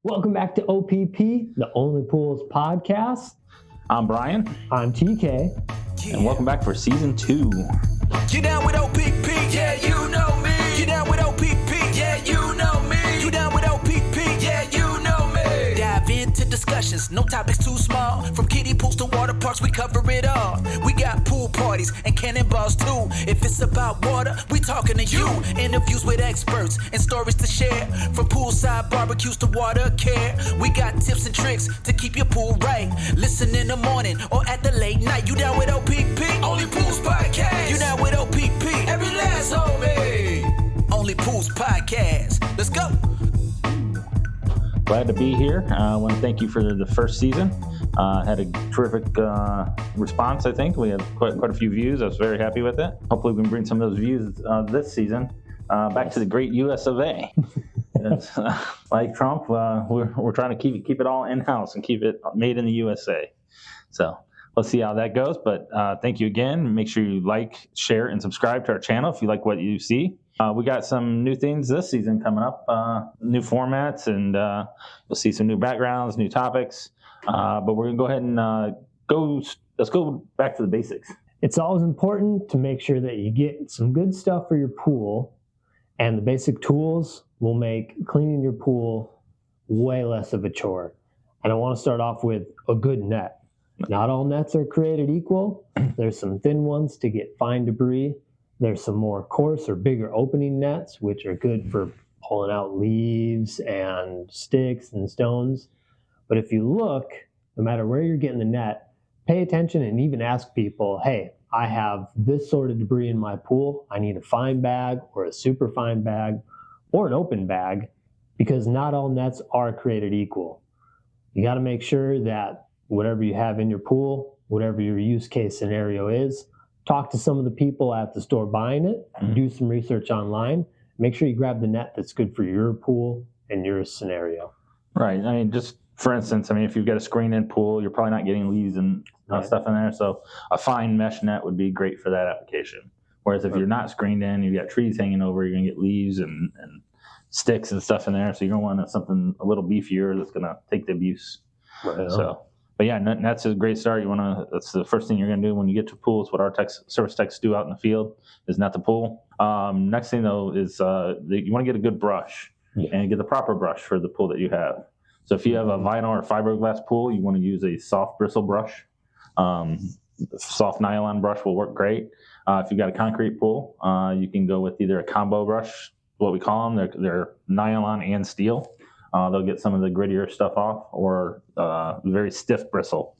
Welcome back to OPP, the Only Pools podcast. I'm Brian. I'm TK. And welcome back for season 2. You down with OPP? Yeah, you know me. You down with OPP? Yeah, you know me. You down with OPP? Yeah, you know me. Dive into discussions, no topics too small. From kiddie pools to water parks, we cover it all. We got pool parties and cannonballs too. If it's about water, we talking to you. Interviews with experts and stories to share. From poolside barbecues to water care. We got tips and tricks to keep your pool right. Listen in the morning or at the late night. You down with OPP? Only Pools Podcast. You down with OPP? Every last homie. Only Pools Podcast. Let's go. Glad to be here. I want to thank you for the first season. Had a terrific response, I think. We had quite a few views. I was very happy with it. Hopefully we can bring some of those views this season back to the great US of A. Like Trump, we're trying to keep it all in-house and keep it made in the USA. So let's see how that goes. But thank you again. Make sure you like, share, and subscribe to our channel if you like what you see. We got some new things this season coming up, new formats, and you'll see some new backgrounds, new topics. But we're going to go ahead and let's go back to the basics. It's always important to make sure that you get some good stuff for your pool, and the basic tools will make cleaning your pool way less of a chore. And I want to start off with a good net. Not all nets are created equal. There's some thin ones to get fine debris. There's some more coarse or bigger opening nets, which are good for pulling out leaves and sticks and stones. But if you look, no matter where you're getting the net, pay attention and even ask people, hey, I have this sort of debris in my pool. I need a fine bag or a super fine bag or an open bag, because not all nets are created equal. You got to make sure that whatever you have in your pool, whatever your use case scenario is, talk to some of the people at the store buying it, do some research online, make sure you grab the net that's good for your pool and your scenario. Right. I mean, just for instance, if you've got a screen-in pool, you're probably not getting leaves and stuff in there. So a fine mesh net would be great for that application. Whereas if you're not screened in, you've got trees hanging over, you're going to get leaves and sticks and stuff in there. So you're going to want something a little beefier that's going to take the abuse. Right. So, but yeah, net's a great start. That's the first thing you're going to do when you get to pools. What our service techs do out in the field is net the pool. Next thing though is you want to get a good brush and get the proper brush for the pool that you have. So if you have a vinyl or fiberglass pool, you want to use a soft bristle brush. Soft nylon brush will work great. If you've got a concrete pool, you can go with either a combo brush, what we call them. They're nylon and steel. They'll get some of the grittier stuff off, or very stiff bristle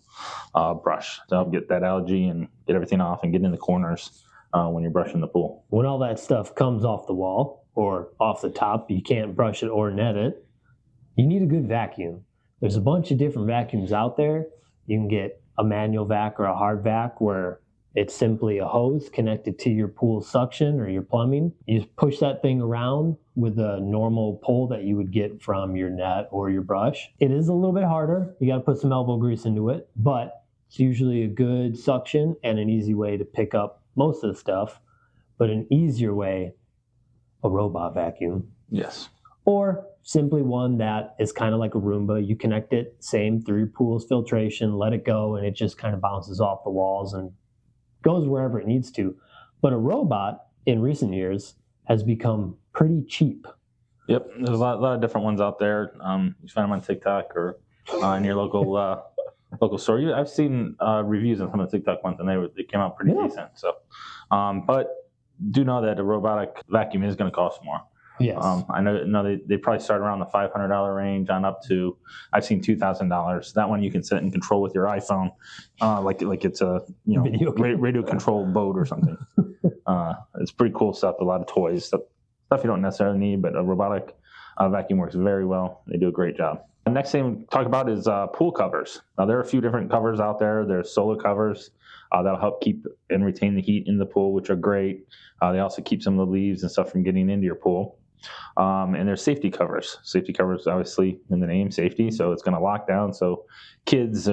brush. They'll get that algae and get everything off and get in the corners when you're brushing the pool. When all that stuff comes off the wall or off the top, you can't brush it or net it. You need a good vacuum. There's a bunch of different vacuums out there. You can get a manual vac or a hard vac where it's simply a hose connected to your pool suction or your plumbing. You just push that thing around with a normal pull that you would get from your net or your brush. It is a little bit harder. You got to put some elbow grease into it, but it's usually a good suction and an easy way to pick up most of the stuff. But an easier way, a robot vacuum. Yes. Or simply one that is kind of like a Roomba. You connect it, same through your pool's filtration, let it go, and it just kind of bounces off the walls and goes wherever it needs to. But a robot in recent years has become pretty cheap. Yep, there's a lot of different ones out there. You find them on TikTok or in your local store. I've seen reviews on some of the TikTok ones, and they came out pretty decent. So, but do know that a robotic vacuum is going to cost more. Yes. I know they probably start around the $500 range on up to, I've seen $2,000. That one you can sit and control with your iPhone, like it's a radio controlled boat or something. It's pretty cool stuff. A lot of toys, stuff you don't necessarily need, but a robotic vacuum works very well. They do a great job. The next thing we talk about is pool covers. Now there are a few different covers out there. There's solar covers that'll help keep and retain the heat in the pool, which are great. They also keep some of the leaves and stuff from getting into your pool. And there's safety covers. Safety covers, obviously, in the name, safety. So it's going to lock down so kids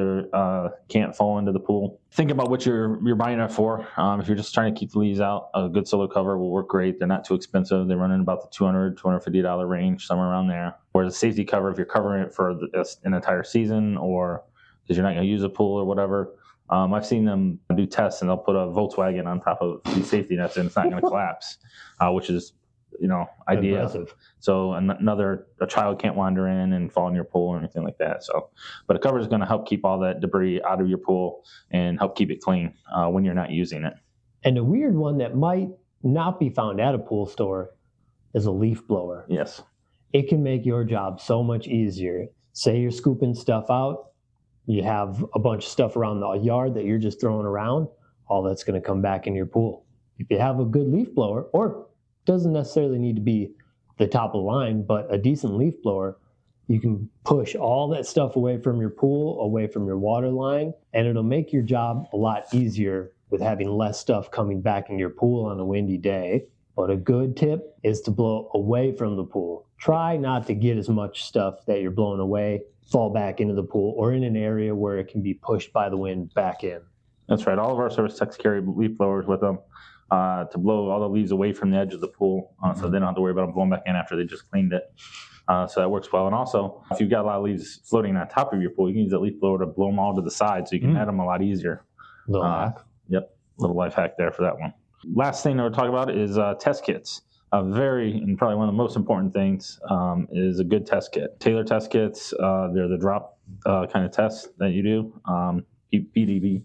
can't fall into the pool. Think about what you're buying it for. If you're just trying to keep the leaves out, a good solar cover will work great. They're not too expensive. They run in about the $200, $250 range, somewhere around there. Whereas a safety cover, if you're covering it for an entire season or because you're not going to use a pool or whatever, I've seen them do tests and they'll put a Volkswagen on top of these safety nets and it's not going to collapse, which is, ideal. Impressive. So a child can't wander in and fall in your pool or anything like that. So, but a cover is going to help keep all that debris out of your pool and help keep it clean when you're not using it. And a weird one that might not be found at a pool store is a leaf blower. Yes. It can make your job so much easier. Say you're scooping stuff out, you have a bunch of stuff around the yard that you're just throwing around, all that's going to come back in your pool. If you have a good leaf blower, or doesn't necessarily need to be the top of the line, but a decent leaf blower, you can push all that stuff away from your pool, away from your water line, and it'll make your job a lot easier with having less stuff coming back in your pool on a windy day. But a good tip is to blow away from the pool. Try not to get as much stuff that you're blowing away fall back into the pool or in an area where it can be pushed by the wind back in. That's right. All of our service techs carry leaf blowers with them to blow all the leaves away from the edge of the pool so they don't have to worry about them blowing back in after they just cleaned it. So that works well. And also, if you've got a lot of leaves floating on top of your pool, you can use that leaf blower to blow them all to the side so you can add them a lot easier. Little hack. Yep. Little life hack there for that one. Last thing that we'll talk about is test kits. And probably one of the most important things is a good test kit. Taylor test kits, they're the drop kind of tests that you do. PDB,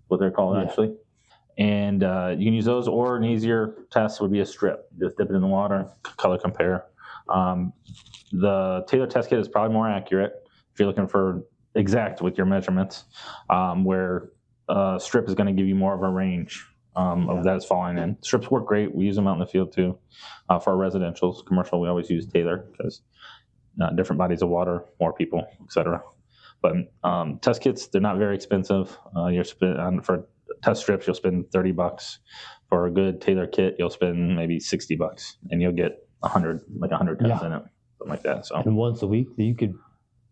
what they're called actually. And you can use those, or an easier test would be a strip. Just dip it in the water, color compare. The Taylor test kit is probably more accurate if you're looking for exact with your measurements, where strip is going to give you more of a range of that's falling in. Strips work great. We use them out in the field too. For our residentials, commercial, we always use Taylor because different bodies of water, more people, etc. But test kits, they're not very expensive. For test strips, you'll spend $30. For a good Taylor kit, you'll spend maybe $60, and you'll get 100 tests in it, something like that. So, and once a week, you could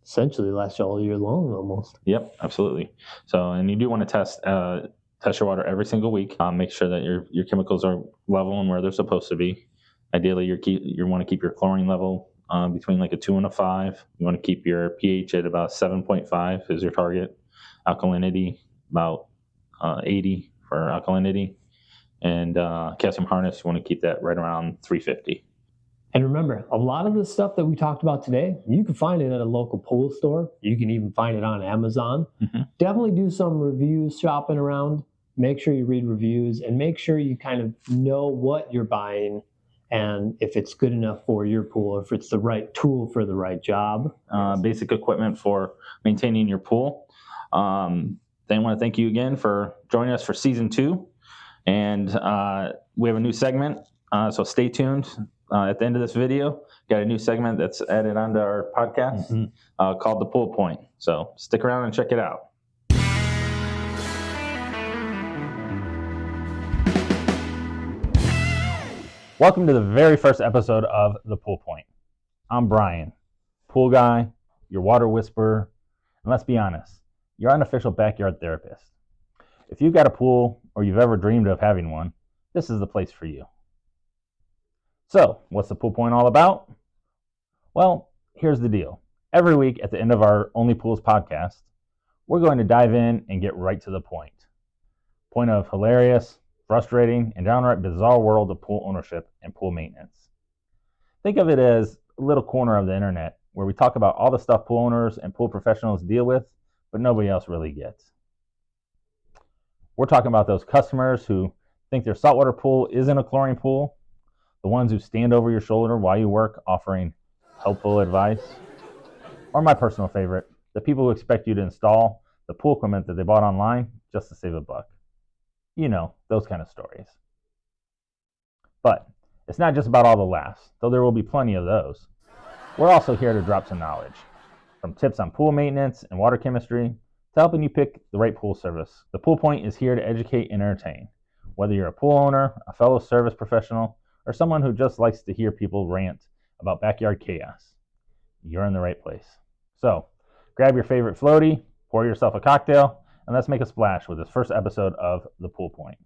essentially last you all year long almost. Yep, absolutely. So, and you do want to test your water every single week. Make sure that your chemicals are level and where they're supposed to be. Ideally, you want to keep your chlorine level between like a 2 and a 5. You want to keep your pH at about 7.5 is your target. Alkalinity about 80 for alkalinity, and calcium harness, you want to keep that right around 350. And remember, a lot of the stuff that we talked about today, you can find it at a local pool store. You can even find it on Amazon. Mm-hmm. Definitely do some reviews shopping around. Make sure you read reviews and make sure you kind of know what you're buying and if it's good enough for your pool, or if it's the right tool for the right job. Basic equipment for maintaining your pool. Then I want to thank you again for joining us for season 2. And we have a new segment, so stay tuned. At the end of this video, got a new segment that's added onto our podcast called The Pool Point. So stick around and check it out. Welcome to the very first episode of The Pool Point. I'm Brian, pool guy, your water whisperer, and let's be honest, your unofficial backyard therapist. If you've got a pool or you've ever dreamed of having one, this is the place for you. So, what's the Pool Point all about? Well, here's the deal. Every week at the end of our Only Pools podcast, we're going to dive in and get right to the point. Point of hilarious, frustrating, and downright bizarre world of pool ownership and pool maintenance. Think of it as a little corner of the internet where we talk about all the stuff pool owners and pool professionals deal with, but nobody else really gets. We're talking about those customers who think their saltwater pool isn't a chlorine pool, the ones who stand over your shoulder while you work offering helpful advice, or my personal favorite, the people who expect you to install the pool equipment that they bought online just to save a buck. You know, those kind of stories. But it's not just about all the laughs, though there will be plenty of those. We're also here to drop some knowledge, from tips on pool maintenance and water chemistry to helping you pick the right pool service. The Pool Point is here to educate and entertain. Whether you're a pool owner, a fellow service professional, or someone who just likes to hear people rant about backyard chaos, you're in the right place. So, grab your favorite floaty, pour yourself a cocktail, and let's make a splash with this first episode of The Pool Point.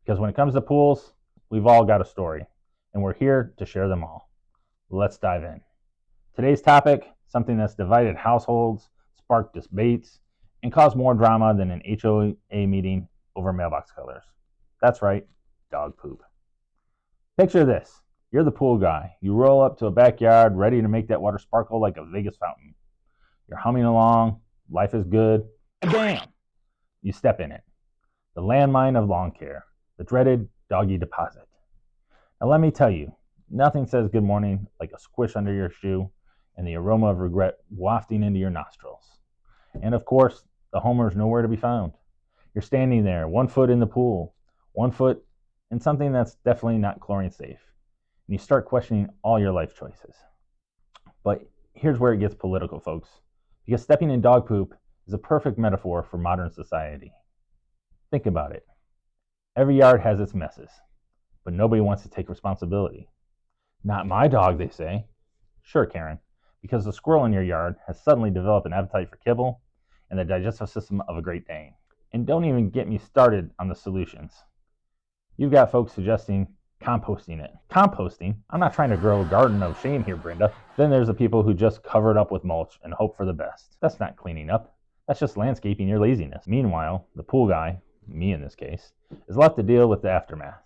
Because when it comes to pools, we've all got a story, and we're here to share them all. Let's dive in. Today's topic, something that's divided households, sparked debates, and caused more drama than an HOA meeting over mailbox colors. That's right, dog poop. Picture this. You're the pool guy. You roll up to a backyard ready to make that water sparkle like a Vegas fountain. You're humming along, life is good, and bam! You step in it. The landmine of lawn care, the dreaded doggy deposit. Now let me tell you, nothing says good morning like a squish under your shoe and the aroma of regret wafting into your nostrils. And of course, the homer's nowhere to be found. You're standing there, 1 foot in the pool, 1 foot in something that's definitely not chlorine safe. And you start questioning all your life choices. But here's where it gets political, folks. Because stepping in dog poop is a perfect metaphor for modern society. Think about it. Every yard has its messes, but nobody wants to take responsibility. Not my dog, they say. Sure, Karen, because the squirrel in your yard has suddenly developed an appetite for kibble and the digestive system of a Great Dane. And don't even get me started on the solutions. You've got folks suggesting composting it. Composting? I'm not trying to grow a garden of shame here, Brenda. Then there's the people who just cover it up with mulch and hope for the best. That's not cleaning up. That's just landscaping your laziness. Meanwhile, the pool guy, me in this case, is left to deal with the aftermath.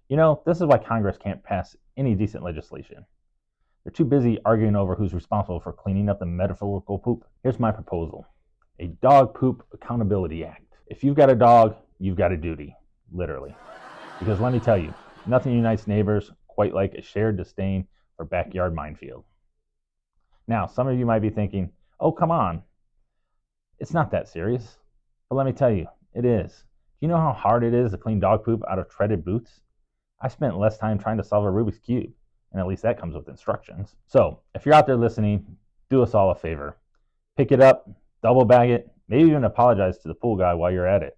You know, this is why Congress can't pass any decent legislation. They're too busy arguing over who's responsible for cleaning up the metaphorical poop. Here's my proposal. A Dog Poop Accountability Act. If you've got a dog, you've got a duty. Literally. Because let me tell you, nothing unites neighbors quite like a shared disdain for backyard minefield. Now, some of you might be thinking, oh, come on. It's not that serious. But let me tell you, it is. Do you know how hard it is to clean dog poop out of treaded boots? I spent less time trying to solve a Rubik's Cube, and at least that comes with instructions. So, if you're out there listening, do us all a favor. Pick it up, double bag it, maybe even apologize to the pool guy while you're at it.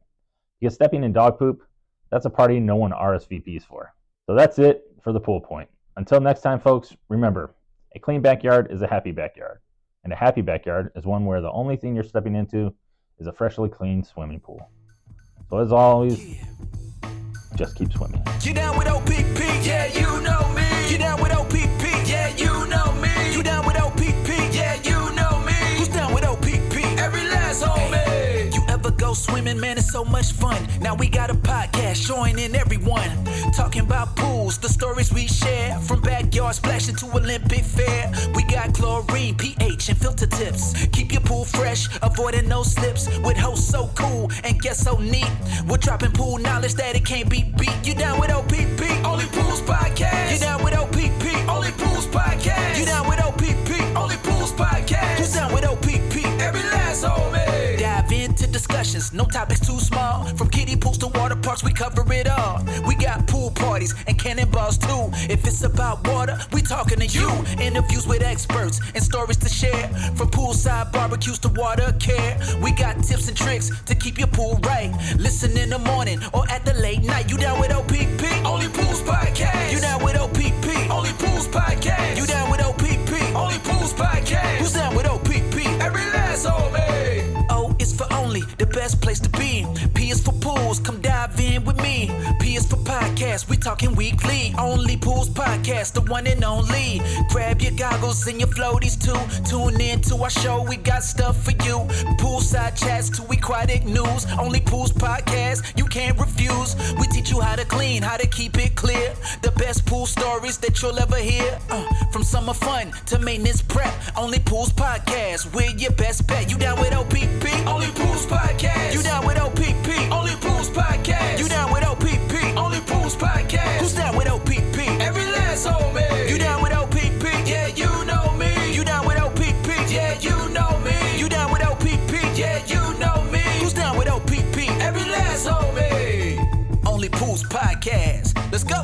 Because stepping in dog poop, that's a party no one RSVPs for. So that's it for the pool point. Until next time, folks, remember, a clean backyard is a happy backyard. And a happy backyard is one where the only thing you're stepping into is a freshly cleaned swimming pool. So as always, just keep swimming. You down with OPP? Yeah, you know me. You down with OPP? Yeah, you know me. You down with OPP? Yeah, you know me. Who's down with OPP? Every last homie. You ever go swimming? Man, it's so much fun. Now we got a podcast joining everyone. Talking about pools, the stories we share. From backyard splashing to Olympic fair. We got chlorine, pH, and filter tips. Keep your pool fresh, avoiding no slips. With hosts so cool and guests so neat. We're dropping pool knowledge that it can't be beat. You down with OPP? Only Pools Podcast. You down with OPP? Only Pools Podcast. You down with OPP? Only Pools Podcast. Who's down with OPP? Every last homie. Dive into discussions, no topics too small. From kiddie pools to water parks, we cover it all. We got pool parties and cannonballs too. If it's about water, we talking to you. Interviews with experts and stories to share. From poolside barbecues to water care. We got tips and tricks to keep your pool right. Listen in the morning or at the late night. You down with OPP? Only Pools Podcast. You down with OPP? Only Pools Podcast. You down with OPP? Only Pools Podcast. Who's down with OPP? Every last homie. O is for only, the best place to be. P is for pools, come dive in with me. P is for podcast, we talking weekly. Only Pools Podcast, the one and only. Grab your goggles and your floaties too. Tune in to our show, we got stuff for you. Poolside chats to aquatic news. Only Pools Podcast, you can't refuse. We teach you how to clean, how to keep it clear. The best pool stories that you'll ever hear. From summer fun to maintenance prep. Only Pools Podcast, we're your best bet. You down with OPP? Only Pools Podcast. You down with OPP? Only Pools Podcast. You down with OPP? Only Pools Podcast. Who's down with OPP? Every last homie. You down with OPP? Yeah, you know me. You down with OPP? Yeah, you know me. You down with OPP? Yeah, you know me. Who's down with OPP? Every last homie. Only Pools Podcast. Let's go.